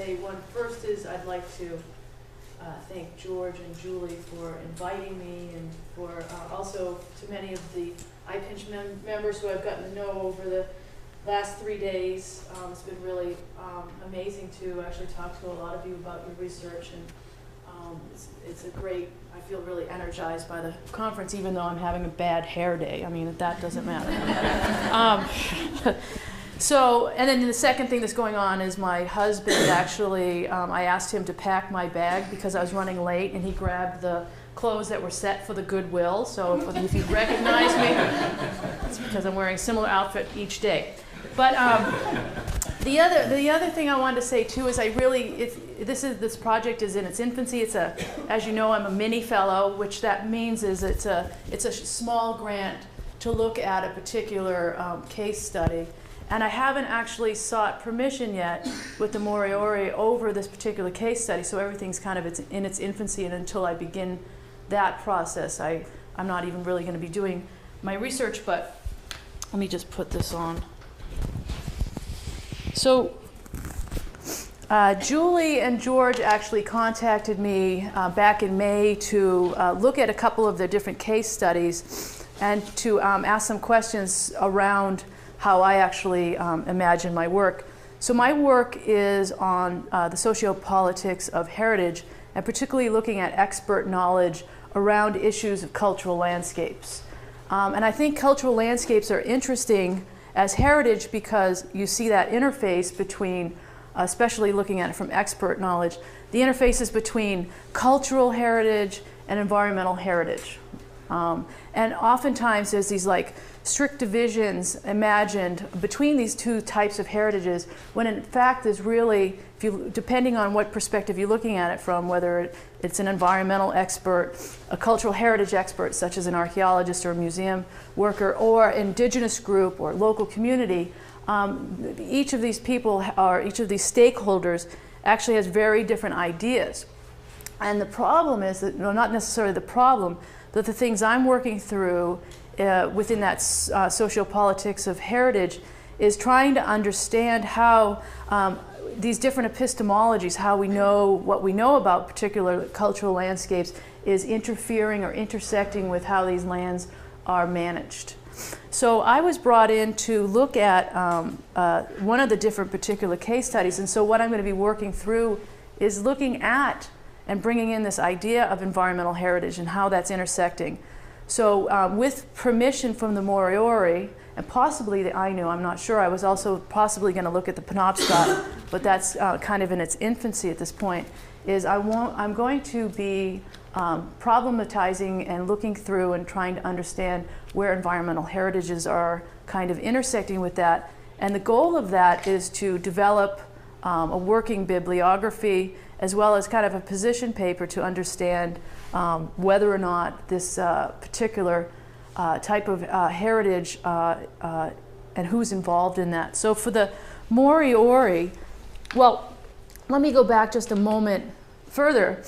say. One first is I'd like to thank George and Julie for inviting me, and for also to many of the IPinCH members who I've gotten to know over the last 3 days. It's been really amazing to actually talk to a lot of you about your research, and it's a great, I feel really energized by the conference, even though I'm having a bad hair day. I mean, that doesn't matter. So, and then the second thing that's going on is my husband actually, I asked him to pack my bag because I was running late, and he grabbed the clothes that were set for the Goodwill. So if you recognize me, it's because I'm wearing a similar outfit each day. But the other thing I wanted to say too is this project is in its infancy. It's as you know, I'm a mini fellow, which that means is it's a small grant to look at a particular case study. And I haven't actually sought permission yet with the Moriori over this particular case study, so everything's kind of in its infancy, and until I begin that process, I'm not even really going to be doing my research. But let me just put this on. So Julie and George actually contacted me back in May to look at a couple of their different case studies and to ask some questions around how I actually imagine my work. So my work is on the sociopolitics of heritage, and particularly looking at expert knowledge around issues of cultural landscapes. And I think cultural landscapes are interesting as heritage because you see that interface between, especially looking at it from expert knowledge, the interfaces between cultural heritage and environmental heritage. And oftentimes there's these like strict divisions imagined between these two types of heritages, when in fact there's really, depending on what perspective you're looking at it from, whether it's an environmental expert, a cultural heritage expert such as an archaeologist or a museum worker, or indigenous group or local community, each of these people, or each of these stakeholders actually has very different ideas. And the problem is that, no, not necessarily the problem, but the things I'm working through within that sociopolitics of heritage is trying to understand how these different epistemologies, how we know what we know about particular cultural landscapes, is interfering or intersecting with how these lands are managed. So I was brought in to look at one of the different particular case studies, and so what I'm going to be working through is looking at and bringing in this idea of environmental heritage and how that's intersecting. So with permission from the Moriori, and possibly the Ainu, I'm not sure, I was also possibly going to look at the Penobscot, but that's kind of in its infancy at this point, is I'm going to be problematizing and looking through and trying to understand where environmental heritages are kind of intersecting with that. And the goal of that is to develop a working bibliography as well as kind of a position paper to understand whether or not this particular type of heritage and who's involved in that. So for the Moriori, well, let me go back just a moment further.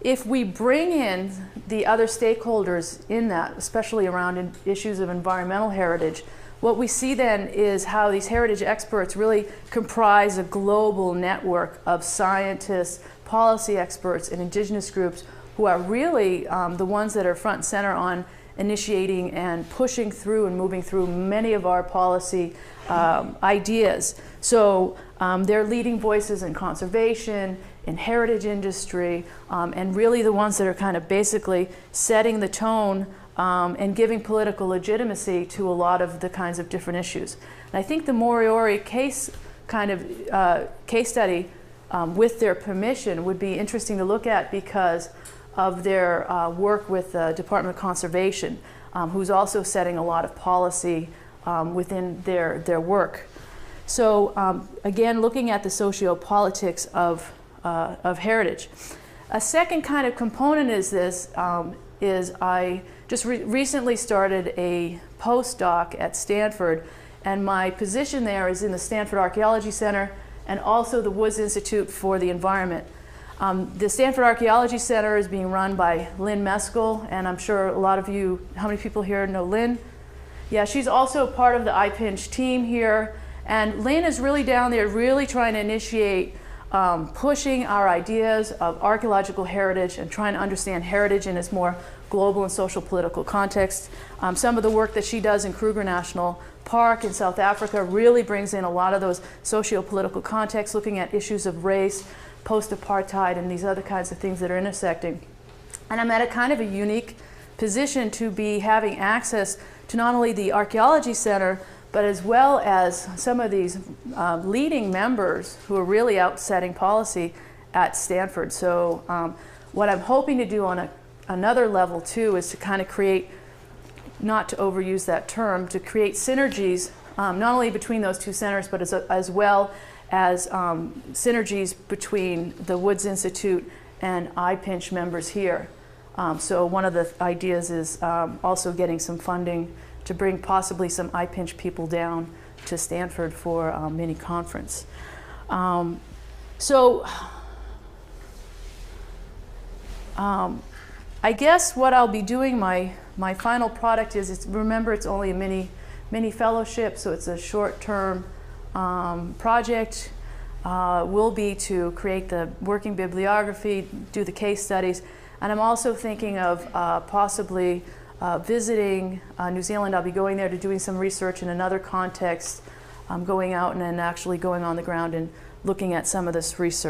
If we bring in the other stakeholders in that, especially around issues of environmental heritage, what we see then is how these heritage experts really comprise a global network of scientists, policy experts, and indigenous groups who are really the ones that are front and center on initiating and pushing through and moving through many of our policy ideas. So they're leading voices in conservation, in heritage industry, and really the ones that are kind of basically setting the tone and giving political legitimacy to a lot of the kinds of different issues. And I think the Moriori case study, with their permission, would be interesting to look at because of their work with the Department of Conservation, who's also setting a lot of policy within their work. So again, looking at the sociopolitics of heritage. A second kind of component is this, is I just recently started a postdoc at Stanford, and my position there is in the Stanford Archaeology Center and also the Woods Institute for the Environment. The Stanford Archaeology Center is being run by Lynn Meskel, and I'm sure a lot of you, how many people here know Lynn? Yeah, she's also part of the IPinCH team here, and Lynn is really down there really trying to initiate pushing our ideas of archaeological heritage and trying to understand heritage in its more global and social political context. Some of the work that she does in Kruger National Park in South Africa really brings in a lot of those socio-political contexts, looking at issues of race, post-apartheid, and these other kinds of things that are intersecting. And I'm at a kind of a unique position to be having access to not only the Archaeology Center, but as well as some of these leading members who are really out setting policy at Stanford. So what I'm hoping to do on another level too is to kind of create, not to overuse that term, to create synergies not only between those two centers, but as well as synergies between the Woods Institute and IPinCH members here. So one of the ideas is also getting some funding to bring possibly some IPinCH people down to Stanford for a mini conference. I guess what I'll be doing, my final product is, remember it's only a mini fellowship, so it's a short-term project. Will be to create the working bibliography, do the case studies, and I'm also thinking of possibly visiting New Zealand. I'll be going there to doing some research in another context, going out and then actually going on the ground and looking at some of this research.